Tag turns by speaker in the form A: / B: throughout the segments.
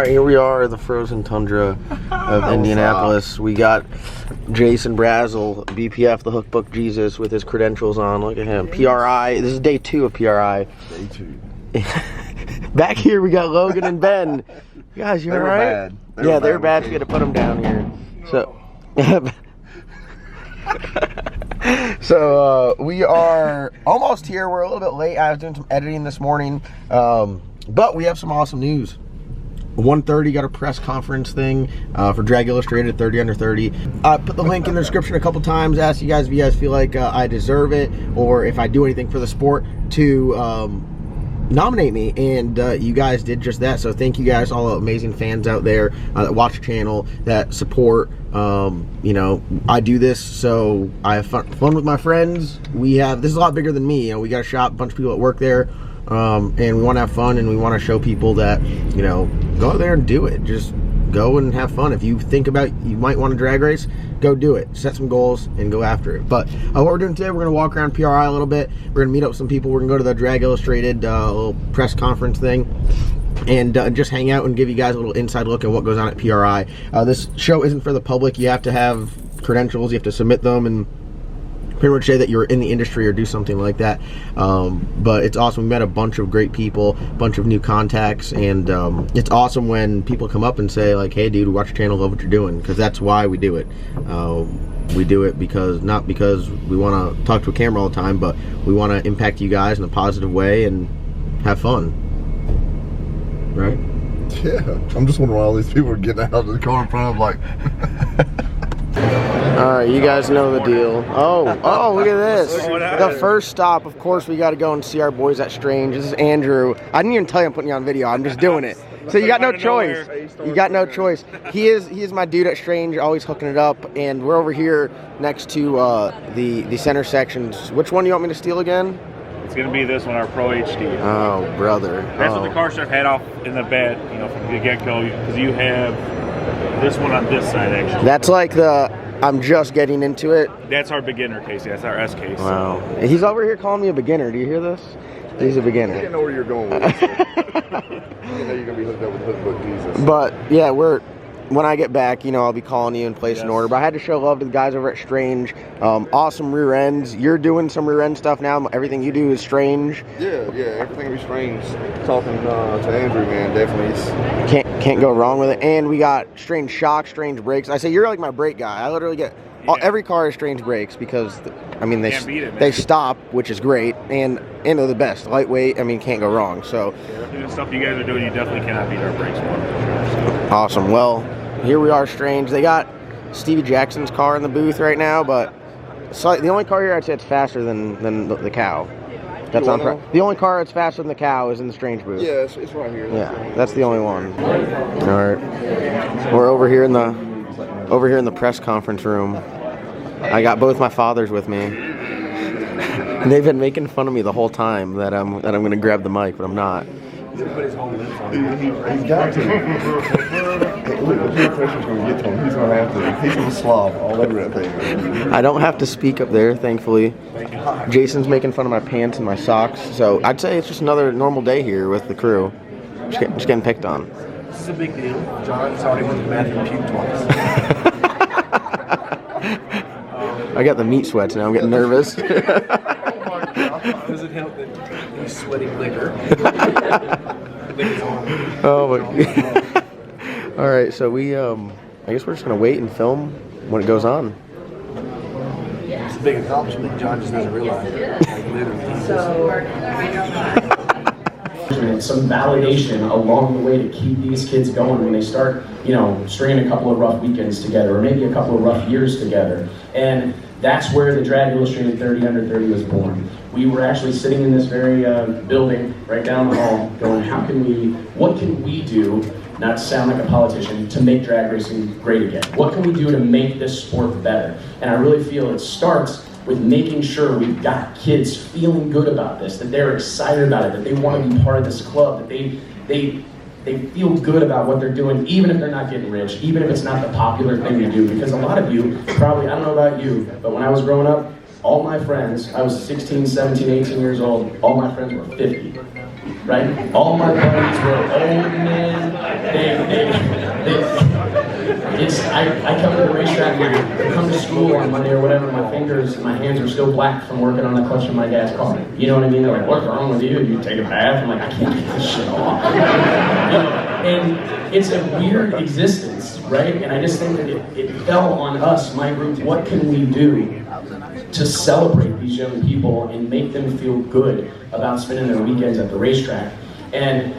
A: right, here we are, the frozen tundra of Indianapolis. We got Jason Brazzel, BPF, the Hookbook Jesus, with his credentials on. Look at him. PRI. This is day 2 of PRI.
B: Day 2.
A: Back here, we got Logan and Ben. Guys, you all right? Yeah, they were bad. So we had to put them down here. So, we are almost here. We're a little bit late. I was doing some editing this morning, but we have some awesome news. 1:30 got a press conference thing for Drag Illustrated 30 Under 30. I put the link in the description a couple times. Asked you guys if you guys feel like I deserve it, or if I do anything for the sport to nominate me, and you guys did just that. So thank you guys, all the amazing fans out there that watch the channel, that support. You know, I do this so I have fun with my friends. This is a lot bigger than me. You know, we got a shop, a bunch of people that work there, and we want to have fun, and we want to show people that, you know, go out there and do it. Just go and have fun. If you think about you might want to drag race, go do it. Set some goals and go after it. But what we're doing today, we're going to walk around PRI a little bit. We're going to meet up with some people. We're going to go to the Drag Illustrated little press conference thing, and just hang out and give you guys a little inside look at what goes on at PRI. This show isn't for the public. You have to have credentials. You have to submit them and pretty much say that you're in the industry or do something like that. But it's awesome. We met a bunch of great people, a bunch of new contacts, and it's awesome when people come up and say, like, hey dude, watch your channel, love what you're doing, because that's why we do it. We do it because, not because we want to talk to a camera all the time, but we want to impact you guys in a positive way and have fun. Right?
B: Yeah. I'm just wondering why all these people are getting out of the car in front of, like...
A: Alright, you guys know the deal. Oh, look at this. The first stop, of course, we got to go and see our boys at Strange. This is Andrew. I didn't even tell you I'm putting you on video. I'm just doing it. So you got no choice. You got no choice. He is my dude at Strange, always hooking it up. And we're over here next to the center sections. Which one do you want me to steal again?
C: It's going to be this one, our Pro HD.
A: Oh, brother.
C: That's what the car chef had off in the bed, you know, from the get-go, because you have this one on this side, actually.
A: That's like the... I'm just getting into it.
C: That's our beginner case. That's our S case.
A: Wow. He's over here calling me a beginner. Do you hear this? He's a beginner.
B: I didn't know where you're going with this. I didn't know you're going to be hooked up with Hookbook Jesus.
A: But, yeah, when I get back, you know, I'll be calling you and place an order. But I had to show love to the guys over at Strange. Awesome rear ends. You're doing some rear end stuff now. Everything you do is Strange.
B: Yeah, everything will be Strange. Talking to Andrew, man, definitely.
A: Can't go wrong with it. And we got Strange shocks, Strange brakes. I say you're like my brake guy. I literally get every car has Strange brakes because, I mean, they stop, which is great, and they're the best. Lightweight. I mean, can't go wrong. So
C: the stuff you guys are doing, you definitely cannot beat our brakes for.
A: Awesome. Well, here we are, Strange. They got Stevie Jackson's car in the booth right now, but the only car here I'd say it's faster than the cow. That's on. The only car that's faster than the cow is in the Strange booth.
B: Yeah, it's right here.
A: That's the only one. All right, we're over here in the press conference room. I got both my fathers with me. And they've been making fun of me the whole time that I'm going to grab the mic, but I'm not.
B: He's got to. Look, the peer pressure's going to get to him. He's going to have to. He's going to slob all over that thing.
A: I don't have to speak up there, thankfully. Jason's making fun of my pants and my socks, so I'd say it's just another normal day here with the crew. Just getting picked on.
D: This is a big deal. John's already went to the bathroom and puked twice.
A: I got the meat sweats now. I'm getting nervous.
D: Does it help that he's sweating liquor?
A: Oh my. All right, so I guess we're just gonna wait and film when it goes on.
D: It's a big accomplishment. John just doesn't realize it. Like, literally.
E: Some validation along the way to keep these kids going when they start, you know, stringing a couple of rough weekends together, or maybe a couple of rough years together. And that's where the Drag Illustrated 30 Under 30 was born. We were actually sitting in this very building right down the hall going, what can we do, not to sound like a politician, to make drag racing great again? What can we do to make this sport better? And I really feel it starts with making sure we've got kids feeling good about this, that they're excited about it, that they want to be part of this club, that they feel good about what they're doing, even if they're not getting rich, even if it's not the popular thing to do. Because a lot of you, probably, I don't know about you, but when I was growing up, all my friends, I was 16, 17, 18 years old, all my friends were 50. right? All my buddies were old men. I come to the racetrack and come to school on Monday or whatever, my hands are still black from working on the clutch of my dad's car. You know what I mean? They're like, what's wrong with you? You take a bath? I'm like, I can't get this shit off. You know? And it's a weird existence, right? And I just think that it fell on us, my group, what can we do to celebrate these young people and make them feel good about spending their weekends at the racetrack. And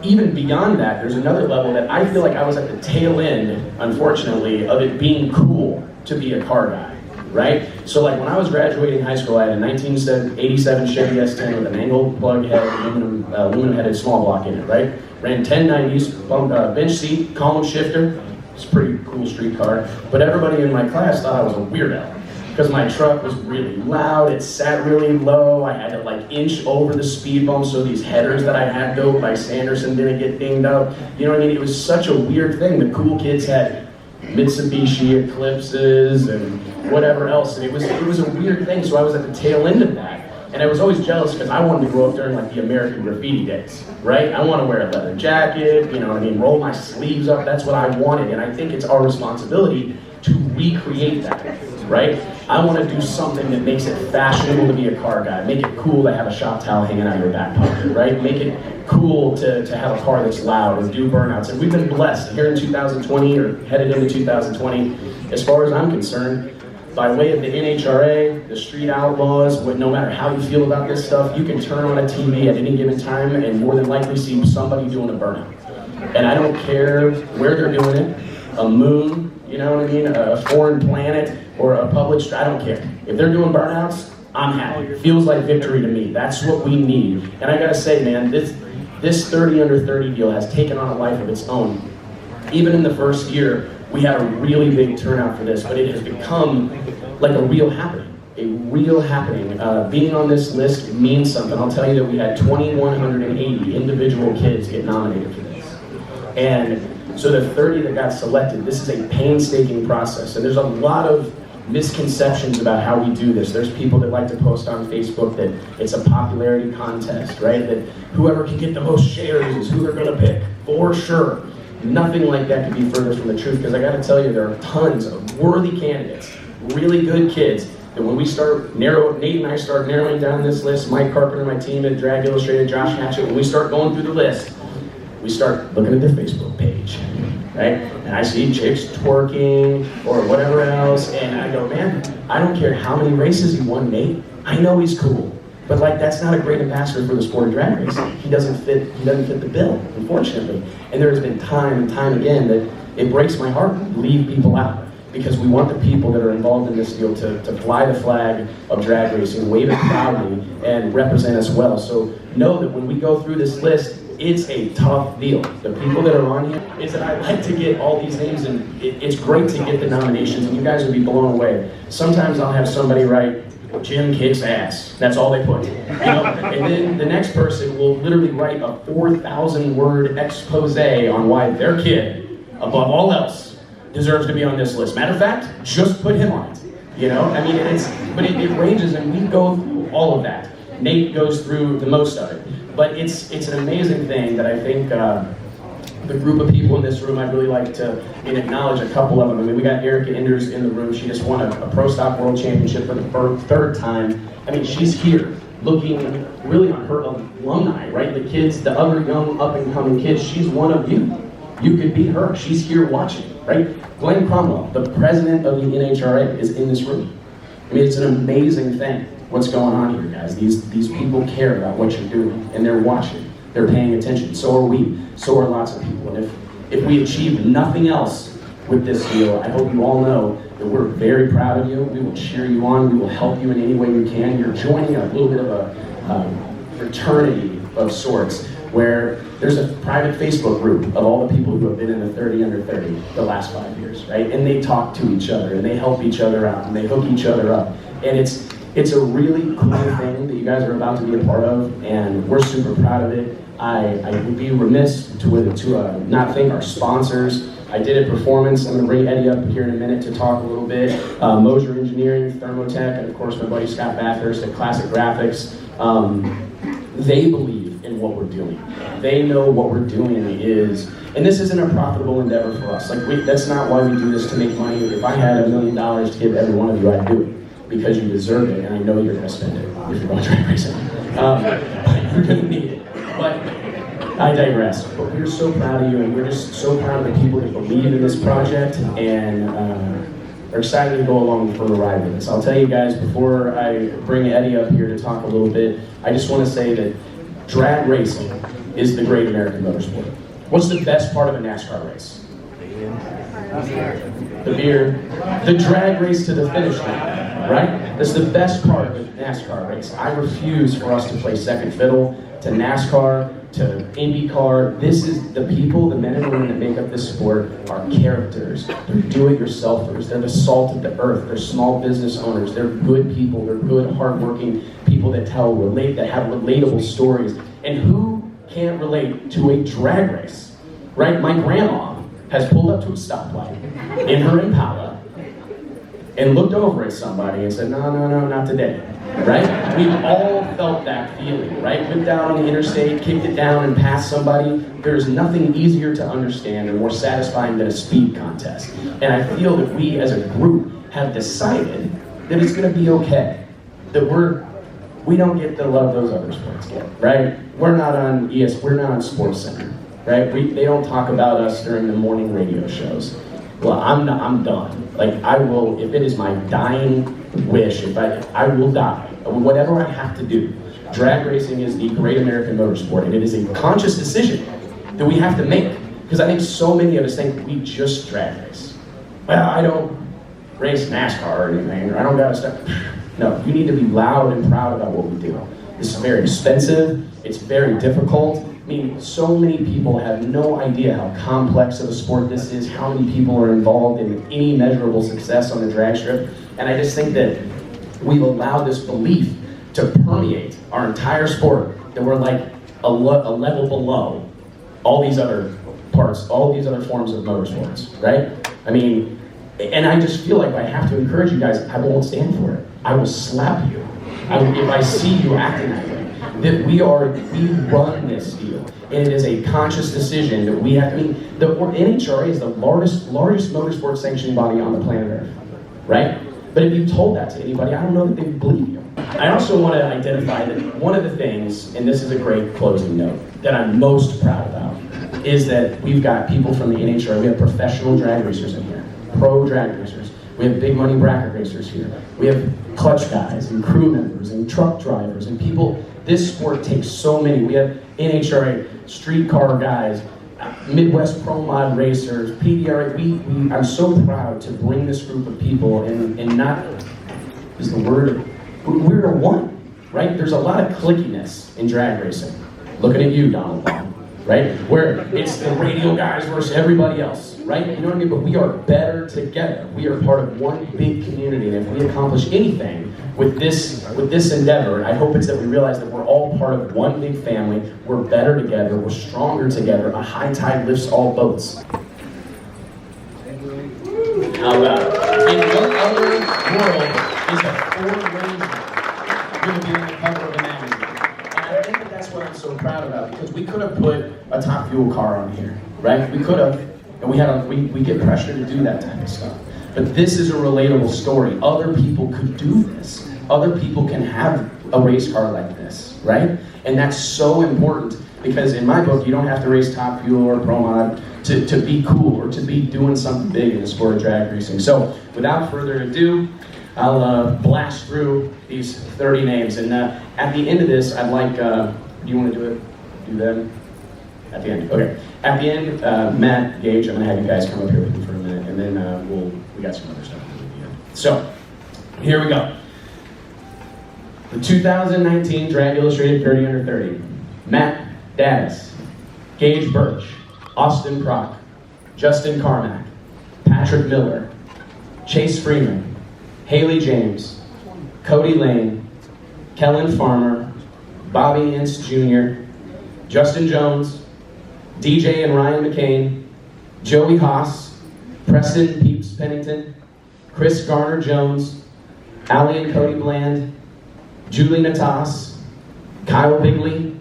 E: even beyond that, there's another level that I feel like I was at the tail end, unfortunately, of it being cool to be a car guy, right? So like when I was graduating high school, I had a 1987 Chevy S10 with an angled plug head, aluminum headed small block in it, right? Ran 1090s, bench seat, column shifter. It's a pretty cool street car. But everybody in my class thought I was a weirdo because my truck was really loud, it sat really low, I had to like inch over the speed bump so these headers that I had built by Sanderson didn't get dinged up. You know what I mean? It was such a weird thing. The cool kids had Mitsubishi Eclipses and whatever else, and it was a weird thing, so I was at the tail end of that. And I was always jealous because I wanted to grow up during like the American Graffiti days, right? I want to wear a leather jacket, you know what I mean, roll my sleeves up, that's what I wanted. And I think it's our responsibility to recreate that, right? I want to do something that makes it fashionable to be a car guy, make it cool to have a shop towel hanging out of your back pocket, right? Make it cool to have a car that's loud and do burnouts. And we've been blessed here in 2020 or headed into 2020, as far as I'm concerned, by way of the NHRA, the street outlaws, no matter how you feel about this stuff, you can turn on a TV at any given time and more than likely see somebody doing a burnout. And I don't care where they're doing it, a moon, you know what I mean, a foreign planet, or a public street, I don't care. If they're doing burnouts, I'm happy. It feels like victory to me. That's what we need. And I gotta say, man, this 30 under 30 deal has taken on a life of its own. Even in the first year, we had a really big turnout for this, but it has become like a real happening. A real happening. Being on this list means something. I'll tell you that we had 2,180 individual kids get nominated for this. And so the 30 that got selected, this is a painstaking process. And there's a lot of misconceptions about how we do this. There's people that like to post on Facebook that it's a popularity contest, right? That whoever can get the most shares is who they're gonna pick, for sure. Nothing like that could be further from the truth, because I gotta tell you, there are tons of worthy candidates, really good kids, that when we Nate and I start narrowing down this list, Mike Carpenter, my team at Drag Illustrated, Josh Hatchett, when we start going through the list, we start looking at their Facebook page, right? And I see chicks twerking or whatever else, and I go, man, I don't care how many races he won, Nate. I know he's cool, but like that's not a great ambassador for the sport of drag racing. He doesn't fit the bill, unfortunately. And there has been time and time again that it breaks my heart to leave people out, because we want the people that are involved in this deal to fly the flag of drag racing, wave it proudly, and represent us well. So know that when we go through this list, it's a tough deal. The people that are on here, is that I like to get all these names, and it's great to get the nominations, and you guys will be blown away. Sometimes I'll have somebody write, Jim kicks ass. That's all they put. You know? And then the next person will literally write a 4,000 word expose on why their kid, above all else, deserves to be on this list. Matter of fact, just put him on it. You know, I mean, it ranges, and we go through all of that. Nate goes through the most of it. But it's an amazing thing that I think the group of people in this room, I'd really like to acknowledge a couple of them. I mean, we got Erica Enders in the room. She just won a Pro Stock World Championship for the third time. I mean, she's here looking really on her alumni, right? The kids, the other young up-and-coming kids, she's one of you. You could be her. She's here watching, right? Glenn Cromwell, the president of the NHRA, is in this room. I mean, it's an amazing thing what's going on here, guys. These people care about what you're doing, and they're watching. They're paying attention. So are we. So are lots of people. And if we achieve nothing else with this deal, I hope you all know that we're very proud of you. We will cheer you on. We will help you in any way we can. You're joining a little bit of a fraternity of sorts, where there's a private Facebook group of all the people who have been in the 30 under 30 the last 5 years, right? And they talk to each other, and they help each other out, and they hook each other up. And it's a really cool thing that you guys are about to be a part of, and we're super proud of it. I would be remiss to not thank our sponsors. I did a performance. I'm going to bring Eddie up here in a minute to talk a little bit. Mosier Engineering, Thermotech, and of course my buddy Scott Bathurst at Classic Graphics. They believe in what we're doing. They know what we're doing is, and this isn't a profitable endeavor for us. Like that's not why we do this to make money. If I had $1 million to give every one of you, I'd do it because you deserve it, and I know you're going to spend it if you're going to drag racing. You're going to need it. But I digress. But we're so proud of you, and we're just so proud of the people that believe in this project and are excited to go along for the ride with us. I'll tell you guys, before I bring Eddie up here to talk a little bit, I just want to say that drag racing is the great American motorsport. What's the best part of a NASCAR race? The beer. The drag race to the finish line, right? That's the best part of a NASCAR race. I refuse for us to play second fiddle to NASCAR, to IndyCar. This is the people, the men and women that make up this sport are characters. They're do-it-yourselfers. They're the salt of the earth. They're small business owners. They're good people. They're good, hardworking people that have relatable stories. And who can't relate to a drag race, right? My grandma has pulled up to a stoplight in her Impala and looked over at somebody and said, no, not today, right? We've all felt that feeling, right? Whipped out on the interstate, kicked it down and passed somebody. There's nothing easier to understand and more satisfying than a speed contest. And I feel that we as a group have decided that it's gonna be okay, that we don't get the love those other sports get, right? We're not on we're not on Sports Center, right? They don't talk about us during the morning radio shows. Well, I'm done. Like I will, if it is my dying wish, I will die. Whatever I have to do. Drag racing is the great American motorsport, and it is a conscious decision that we have to make. Because I think so many of us think we just drag race. Well, I don't race NASCAR or anything, or I don't got to step. No, you need to be loud and proud about what we do. This is very expensive. It's very difficult. I mean, so many people have no idea how complex of a sport this is, how many people are involved in any measurable success on the drag strip. And I just think that we've allowed this belief to permeate our entire sport, that we're like a level below all these other parts, all these other forms of motorsports, right? I mean, and I just feel like I have to encourage you guys, I won't stand for it. I will slap you. If I see you acting that way. That we run this deal, and it is a conscious decision that we have to. I mean, the NHRA is the largest motorsport sanctioning body on the planet Earth, right? But if you told that to anybody, I don't know that they would believe you. I also want to identify that one of the things, and this is a great closing note, that I'm most proud about, is that we've got people from the NHRA. We have professional drag racers in here, pro drag racers. We have big money bracket racers here. We have clutch guys and crew members and truck drivers and people. This sport takes so many. We have NHRA streetcar guys, Midwest Pro Mod racers, PDRA. I'm so proud to bring this group of people and not is the word. We're a one, right? There's a lot of clickiness in drag racing. Looking at you, Donald Long, right? Where it's the radio guys versus everybody else, right? You know what I mean? But we are better together. We are part of one big community, and if we accomplish anything with this endeavor, I hope it's that we realize that we're all part of one big family. We're better together. We're stronger together. A high tide lifts all boats. How about in what other world is a Ford Ranger going to be on the cover of a magazine? And I think that's what I'm so proud about, because we could have put a Top Fuel car on here, right? We could have, and we get pressure to do that type of stuff. But this is a relatable story. Other people could do this. Other people can have a race car like this, right? And that's so important, because in my book, you don't have to race Top Fuel or Pro Mod to be cool or to be doing something big in the sport of drag racing. So without further ado, I'll blast through these 30 names. And at the end of this, I'd like, do you want to do it? Do them? At the end, okay. At the end, Matt, Gage, I'm gonna have you guys come up here with me for a minute, and then we got some other stuff. So, here we go. The 2019 Drag Illustrated 30 Under 30. Matt Daddis, Gage Birch, Austin Prock, Justin Carmack, Patrick Miller, Chase Freeman, Haley James, Cody Lane, Kellen Farmer, Bobby Ince Jr., Justin Jones, DJ and Ryan McCain, Joey Haas, Preston Peeps Pennington, Chris Garner Jones, Allie and Cody Bland, Julie Natas, Kyle Bigley,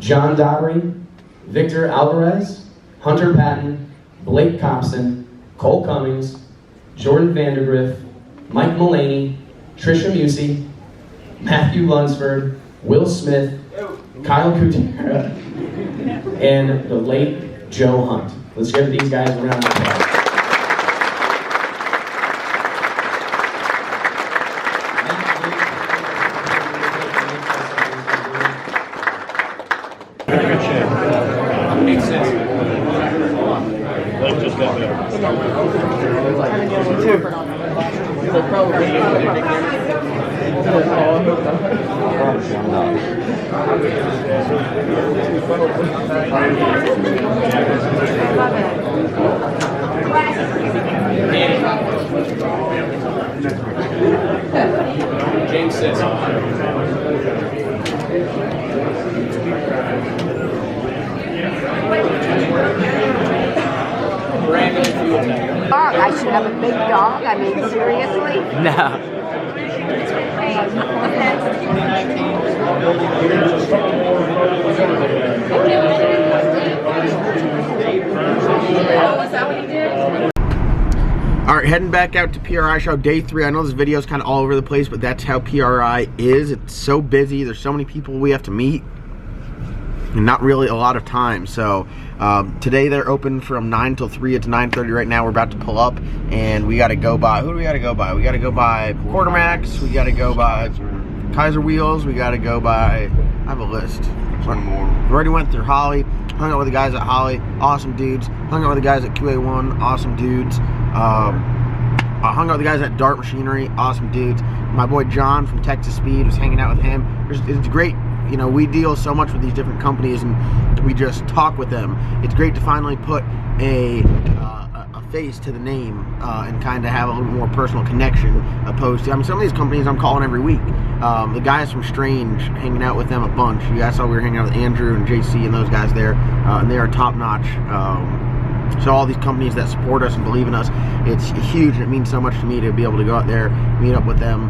E: John Dobry, Victor Alvarez, Hunter Patton, Blake Copson, Cole Cummings, Jordan Vandergriff, Mike Mullaney, Trisha Musey, Matthew Lunsford, Will Smith, Kyle Kutera, and the late Joe Hunt. Let's give these guys a round of applause.
C: Makes sense. Like just got there.
E: James says.
F: Dog, I should have a big dog. I mean, seriously?
G: No.
A: All right, heading back out to PRI show day 3. I know this video is kind of all over the place, but that's how PRI is. It's so busy. There's so many people we have to meet and not really a lot of time. So today they're open from 9 till 3. It's 9:30 right now. We're about to pull up and we got to go by, who do we got to go by? We got to go by Quartermax. We got to go by Kaiser Wheels. We got to go by, I have a list. One more. We already went through Holly. Hung out with the guys at Holly. Awesome dudes. Hung out with the guys at QA1. Awesome dudes. I hung out with the guys at Dart Machinery. Awesome dudes. My boy John from Texas Speed was hanging out with him. It's great. You know, we deal so much with these different companies and we just talk with them. It's great to finally put a face to the name and kind of have a little more personal connection opposed to, I mean, some of these companies I'm calling every week. The guys from Strange, hanging out with them a bunch. You guys saw we were hanging out with Andrew and JC and those guys there, and they are top notch. So all these companies that support us and believe in us, it's huge. It means so much to me to be able to go out there, meet up with them,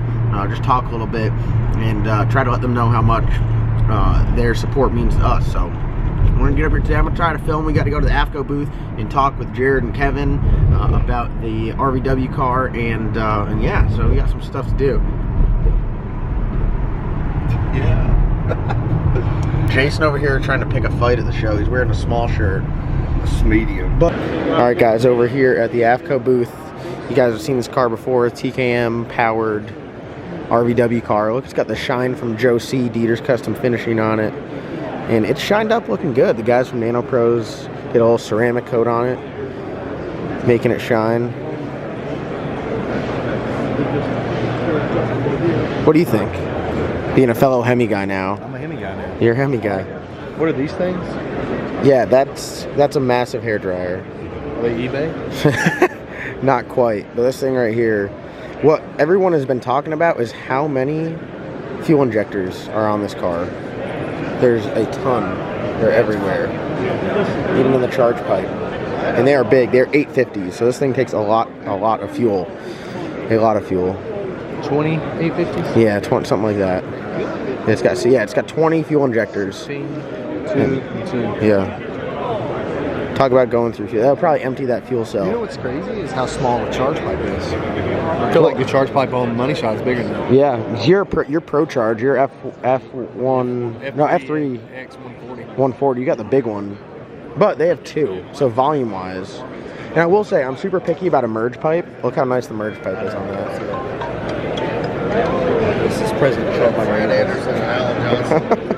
A: just talk a little bit, and try to let them know how much their support means to us. So we're gonna get up here today. I'm gonna try to film. We got to go to the AFCO booth and talk with Jared and Kevin about the RVW car, and yeah, so we got some stuff to do.
B: Yeah.
A: Jason over here trying to pick a fight at the show. He's wearing a small shirt.
B: It's medium.
A: But all right, guys, over here at the AFCO booth, you guys have seen this car before. TKM powered RVW car. Look, it's got the shine from Joe C. Dieter's Custom Finishing on it, and it's shined up, looking good. The guys from Nano Pros did a little ceramic coat on it, making it shine. What do you think? Being a fellow Hemi guy now.
D: I'm a Hemi guy now.
A: You're a Hemi guy.
D: What are these things?
A: Yeah, that's a massive hairdryer.
D: Are they eBay?
A: Not quite, but this thing right here, what everyone has been talking about is how many fuel injectors are on this car. There's a ton. They're everywhere, even in the charge pipe, and they are big. They're 850s, so this thing takes a lot of fuel. A lot of fuel.
D: 20 850s?
A: Yeah, 20, something like that. It's got 20 fuel injectors.
D: 2.
A: Yeah. Talk about going through fuel. That'll probably empty that fuel cell.
D: You know what's crazy is how small the charge pipe is. I feel like the charge pipe on the money shot is bigger than that.
A: Yeah, your Pro Charge, your F1, no, F3
D: X140.
A: 140. You got the big one, but they have 2. So volume wise, and I will say I'm super picky about a merge pipe. Look how nice the merge pipe is on that.
B: This is President Trump, Brad Anderson, and Alan Johnson.